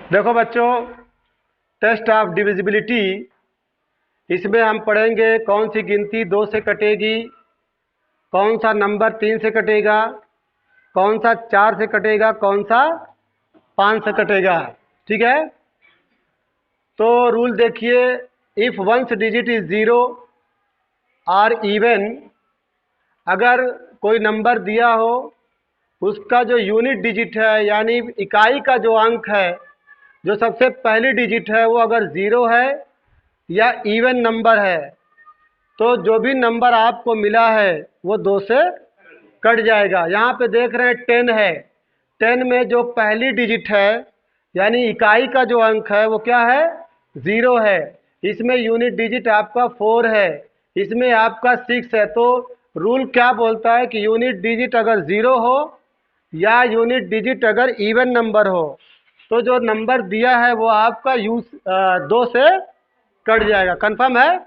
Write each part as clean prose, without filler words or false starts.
देखो बच्चों, test of divisibility, इसमें हम पढ़ेंगे कौन सी गिनती 2 से कटेगी, कौन सा नंबर 3 से कटेगा, कौन सा 4 से कटेगा, कौन सा 5 से कटेगा। ठीक है। तो रूल देखिए, if once digit is zero और इवन, अगर कोई नंबर दिया हो, उसका जो यूनिट डिजिट है यानी इकाई का जो अंक है, जो सबसे पहली डिजिट है, वो अगर ज़ीरो है या इवन नंबर है, तो जो भी नंबर आपको मिला है वो 2 से कट जाएगा। यहाँ पे देख रहे हैं 10 है। 10 में जो पहली डिजिट है यानी इकाई का जो अंक है वो क्या है? 0 है। इसमें यूनिट डिजिट आपका 4 है, इसमें आपका 6 है। तो रूल क्या बोलता है कि यूनिट डिजिट अगर 0 हो या यूनिट डिजिट अगर इवन नंबर हो, तो जो नंबर दिया है वो आपका 2 से कट जाएगा। कंफर्म है?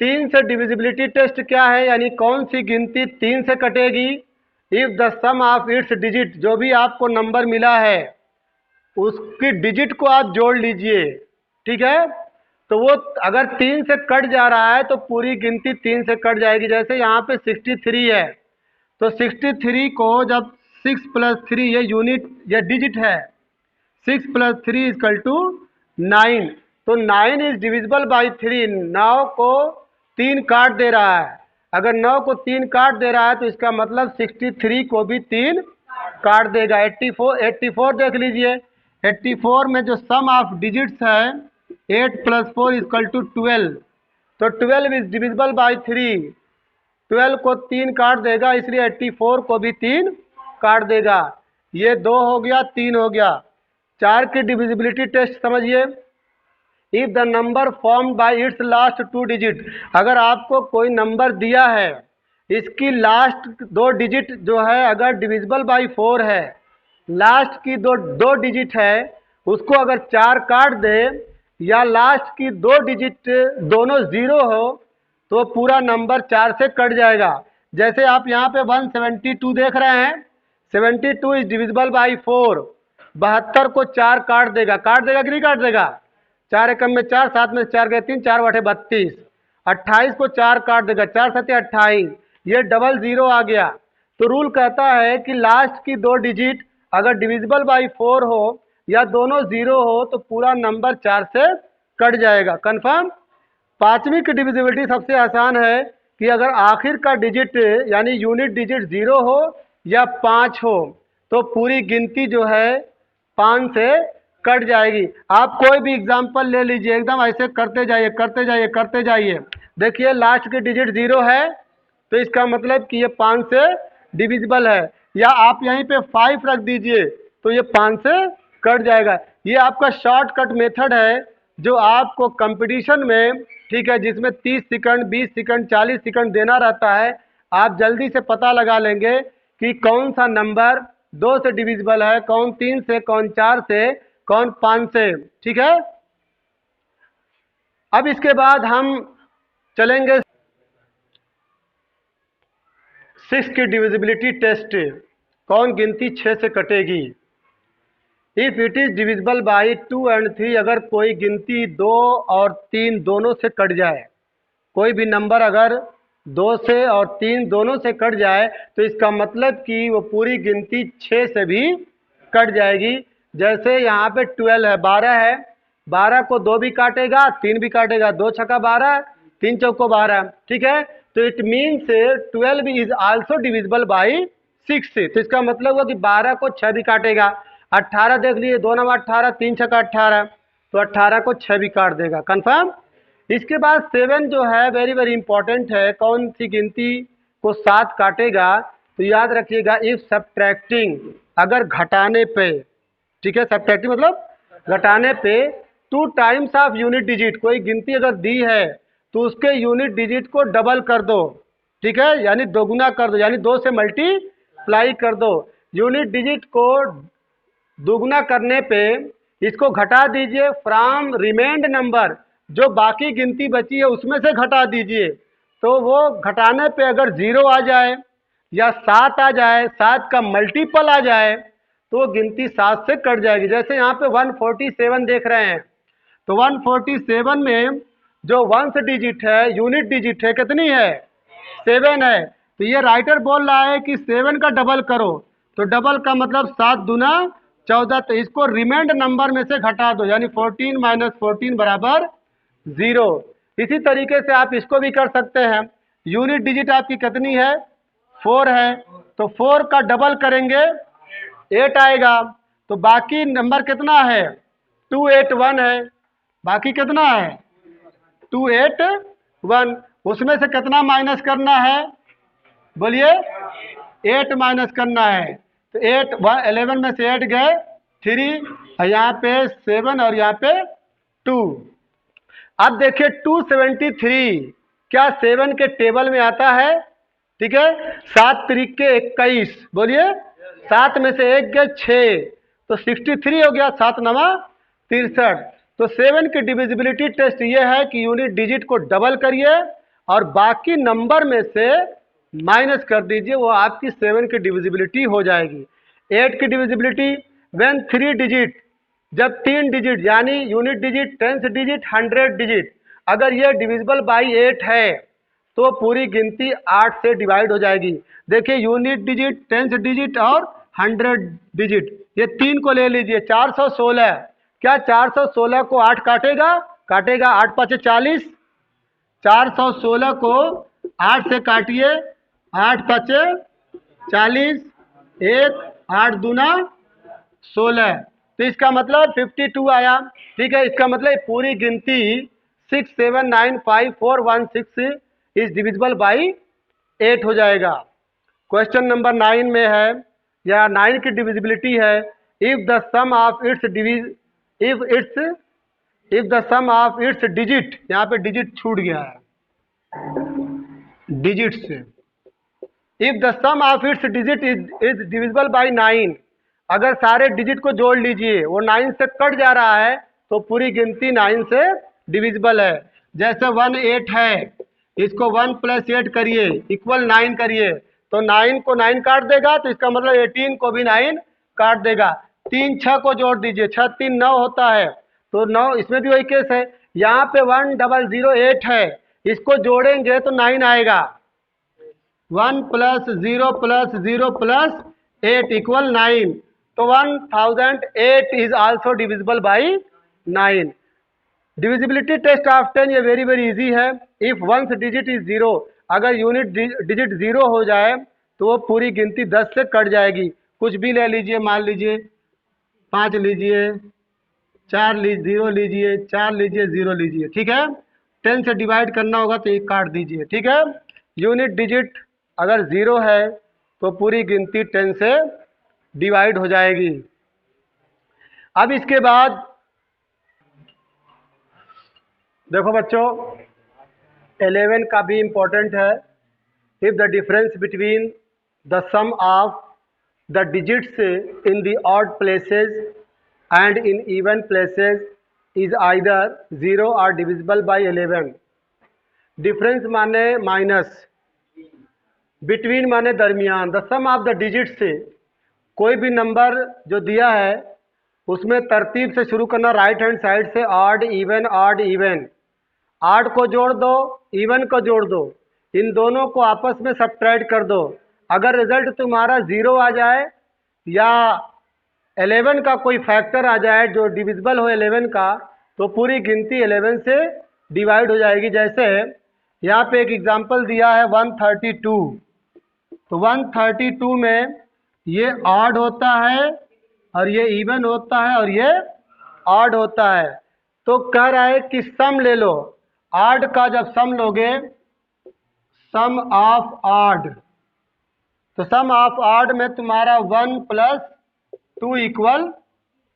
3 से डिविजिबिलिटी टेस्ट क्या है, यानी कौन सी गिनती 3 से कटेगी? If the sum of its digit, जो भी आपको नंबर मिला है उसकी डिजिट को आप जोड़ लीजिए। ठीक है। तो वो अगर 3 से कट जा रहा है तो पूरी गिनती 3 से कट जाएगी। जैसे यहाँ पे 63 है, तो 63 को जब 6 प्लस 3, ये यूनिट ये डिजिट है, 6 प्लस 3 इक्वल टू 9। तो 9 इज डिविजिबल बाई 3। 9 को 3 काट दे रहा है। अगर 9 को 3 काट दे रहा है तो इसका मतलब 63 को भी 3 काट देगा। 84 देख लीजिए। 84 में जो सम ऑफ डिजिट्स है 8 प्लस 4 इक्वल टू 12। तो 12 इज डिविजिबल बाई 3। 12 को 3 काट देगा, इसलिए 84 को भी 3 काट देगा। ये 2 हो गया, 3 हो गया। 4 की डिविजिबिलिटी टेस्ट समझिए। If the number form by it's last 2 digit, अगर आपको कोई नंबर दिया है, इसकी लास्ट 2 डिजिट जो है अगर डिविजिबल बाई 4 है, लास्ट की दो डिजिट है, उसको अगर 4 काट दे या लास्ट की 2 डिजिट दोनों 0 हो, तो पूरा नंबर 4 से कट जाएगा। जैसे आप यहाँ पे 172 देख रहे हैं, 72 इज डिविजिबल बाई 4। 72 को 4 काट देगा कि नहीं काट देगा? 4 एकम में 4, 7 में 4 गए 3, 4 बटे 32। 28 को 4 काट देगा, 4 सत्ते 28। ये डबल 0 आ गया। तो रूल कहता है कि लास्ट की 2 डिजिट अगर डिविजिबल बाई 4 हो या दोनों 0 हो तो पूरा नंबर 4 से कट जाएगा। कंफर्म? 5वीं की डिविजिबिलिटी सबसे आसान है कि अगर आखिर का डिजिट यानी यूनिट डिजिट 0 हो या 5 हो, तो पूरी गिनती जो है 5 से कट जाएगी। आप कोई भी एग्जाम्पल ले लीजिए, एकदम ऐसे करते जाइए करते जाइए करते जाइए। देखिए लास्ट की डिजिट 0 है, तो इसका मतलब कि ये 5 से डिविजिबल है। या आप यहीं पे 5 रख दीजिए तो ये 5 से कट जाएगा। ये आपका शॉर्टकट मेथड है जो आपको कंपटीशन में, ठीक है, जिसमें 30 सेकंड 20 सेकंड 40 सेकंड देना रहता है, आप जल्दी से पता लगा लेंगे कि कौन सा नंबर 2 से डिविजिबल है, कौन 3 से, कौन 4 से, कौन 5 से। ठीक है। अब इसके बाद हम चलेंगे 6 की डिविजिबिलिटी टेस्ट। कौन गिनती 6 से कटेगी? If it is divisible by 2 and 3, अगर कोई गिनती 2 और 3 दोनों से कट जाए, कोई भी नंबर अगर 2 से और 3 दोनों से कट जाए, तो इसका मतलब कि वो पूरी गिनती 6 से भी कट जाएगी। जैसे यहाँ पे 12 है, 12 है, 12 को 2 भी काटेगा 3 भी काटेगा, 2 छक्का 12, 3 चौको 12। ठीक है। तो it means 12 is also divisible by 6। तो इसका मतलब हुआ कि 12 को 6 भी काटेगा। 18 देख लीजिए, 2 9 18, 3 छक्का 18, तो 18 को 6 भी काट देगा। कंफर्म? इसके बाद 7 जो है वेरी वेरी इंपॉर्टेंट है। कौन सी गिनती को 7 काटेगा? तो याद रखिएगा, इफ सब्ट्रैक्टिंग, अगर घटाने पे, ठीक है, सब्ट्रैक्टिंग मतलब घटाने पे 2 टाइम्स ऑफ यूनिट डिजिट, कोई गिनती अगर दी है तो उसके यूनिट डिजिट को डबल कर दो। ठीक है, यानी दोगुना कर दो, यानी 2 से मल्टीप्लाई कर दो। यूनिट डिजिट को दुगना करने पे इसको घटा दीजिए फ्रॉम रिमेंड नंबर, जो बाकी गिनती बची है उसमें से घटा दीजिए। तो वो घटाने पे अगर 0 आ जाए या 7 आ जाए, 7 का मल्टीपल आ जाए, तो वो गिनती 7 से कट जाएगी। जैसे यहाँ पे 147 देख रहे हैं, तो 147 में जो वंस डिजिट है, यूनिट डिजिट है, कितनी है? 7 है। तो ये राइटर बोल रहा है कि 7 का डबल करो, तो डबल का मतलब 7 दूना 14। तो इसको रिमाइंड नंबर में से घटा दो, यानी 14 माइनस 14 बराबर 0। इसी तरीके से आप इसको भी कर सकते हैं। यूनिट डिजिट आपकी कितनी है? 4 है, तो 4 का डबल करेंगे 8 आएगा। तो बाकी नंबर कितना है? 281 है। बाकी कितना है? 281। उसमें से कितना माइनस करना है? बोलिए। 8 माइनस करना है। तो 11 में से 8 गए 3, और यहाँ पे 7 और यहाँ पे 2। अब देखिए 273 क्या 7 के टेबल में आता है? ठीक है। 7 त्रिके 21, बोलिए। 7 में से 1 गए 6, तो 63 हो गया। 7 नवा 63। तो 7 की डिविजिबिलिटी टेस्ट ये है कि यूनिट डिजिट को डबल करिए और बाकी नंबर में से माइनस कर दीजिए, वो आपकी 7 की डिविजिबिलिटी हो जाएगी। 8 की डिविजिबिलिटी व्हेन 3 डिजिट, जब 3 डिजिट यानी unit digit, tenth digit, 100 digit, अगर ये डिविजिबल बाई 8 है तो पूरी गिनती 8 से डिवाइड हो जाएगी। देखिए यूनिट डिजिट, टेंथ डिजिट और 100 डिजिट, ये 3 को ले लीजिए। 416, क्या 416 को 8 काटेगा? काटेगा। 8 5 40। 416 को 8 से काटिए। 8 5 40, 1 8 दूना 16, तो इसका मतलब 52 आया। ठीक है, इसका मतलब पूरी गिनती 6795416 इज डिविजिबल बाई 8 हो जाएगा। क्वेश्चन नंबर 9 में है, या 9 की डिविजिबिलिटी है, if the sum of its digit, यहाँ पे डिजिट छूट गया है, डिजिट से, if the sum of its digit is divisible by 9, अगर सारे डिजिट को जोड़ लीजिए, वो 9 से कट जा रहा है, तो पूरी गिनती 9 से डिविजिबल है। जैसे 1 8 है, इसको 1 + 8 करिए इक्वल 9 करिए, तो 9 को 9 काट देगा, तो इसका मतलब 18 को भी 9 काट देगा। 3 6 को जोड़ दीजिए, 6 3 9 होता है, तो 9, इसमें भी वही केस है। यहाँ पे 1008 है, इसको जोड़ेंगे तो 9 आएगा। 1 + 0 + 0 + 8 = 9, तो 1008 is also divisible by 9। Divisibility test of 10 ये वेरी वेरी इजी है। इफ वंस डिजिट इज 0, अगर यूनिट डिजिट 0 हो जाए तो वो पूरी गिनती 10 से कट जाएगी। कुछ भी ले लीजिए, मान लीजिए 5 लीजिए, 4 0 लीजिए, 4 लीजिए, 0 लीजिए, ठीक है। 10 से डिवाइड करना होगा तो 1 काट दीजिए, ठीक है। यूनिट डिजिट अगर 0 है तो पूरी गिनती 10 से डिवाइड हो जाएगी। अब इसके बाद देखो बच्चों, 11 का भी इम्पोर्टेंट है। If the difference between the sum of the digits in the odd places and in even places is either 0 और डिविजिबल बाई 11। डिफरेंस माने माइनस, बिटवीन माने दरमियान। The sum of the digits, कोई भी नंबर जो दिया है उसमें तरतीब से शुरू करना, राइट हैंड साइड से, odd even, odd even. Odd को जोड़ दो, इवन को जोड़ दो, इन दोनों को आपस में सब्ट्रैक्ट कर दो। अगर रिजल्ट तुम्हारा 0 आ जाए या 11 का कोई फैक्टर आ जाए जो डिविजिबल हो 11 का, तो पूरी गिनती 11 से डिवाइड हो जाएगी। जैसे यहाँ पे एक एग्जांपल दिया है 132, तो 132 में ये ऑड होता है और ये इवन होता है और ये ऑड होता है। तो कह रहा है कि सम ले लो। ऑड का जब सम लोगे, सम ऑफ ऑड, तो सम ऑफ ऑड में तुम्हारा 1 + 2 =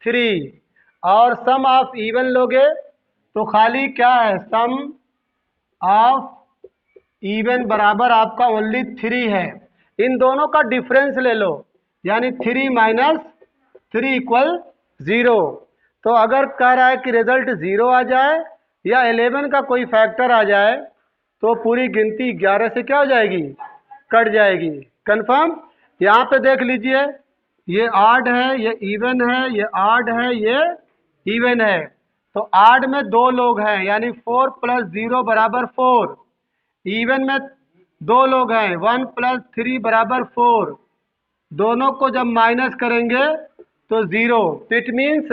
3, और सम ऑफ इवन लोगे तो खाली क्या है, सम ऑफ इवन बराबर आपका ओनली 3 है। इन दोनों का डिफरेंस ले लो, यानी 3 - 3 = 0। तो अगर कह रहा है कि रिजल्ट 0 आ जाए या 11 का कोई फैक्टर आ जाए तो पूरी गिनती 11 से क्या हो जाएगी, कट जाएगी। कंफर्म। यहाँ पे देख लीजिए ये ऑड है, ये इवन है, ये ऑड है, ये इवन है। तो ऑड में 2 लोग हैं, यानी 4 + 0 = 4। इवन में 2 लोग हैं, 1 + 3 = 4। दोनों को जब माइनस करेंगे तो 0। It means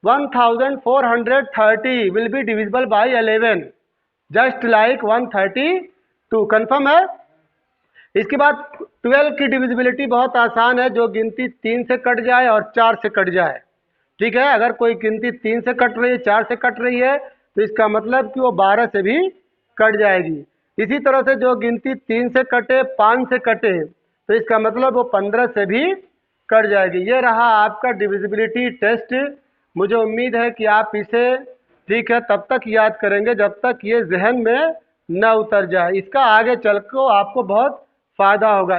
1430 will be divisible by 11, just like 132। Confirm है। इसके बाद 12 की डिविजिबिलिटी बहुत आसान है, जो गिनती 3 से कट जाए और 4 से कट जाए। ठीक है, अगर कोई गिनती 3 से कट रही है, 4 से कट रही है, तो इसका मतलब कि वो 12 से भी कट जाएगी। इसी तरह से जो गिनती 3 से कटे, 5 से कटे, तो इसका मतलब वो 15 से भी कट जाएगी। ये रहा आपका डिविजिबिलिटी टेस्ट। मुझे उम्मीद है कि आप इसे ठीक है तब तक याद करेंगे जब तक ये जहन में न उतर जाए। इसका आगे चल को आपको बहुत फ़ायदा होगा।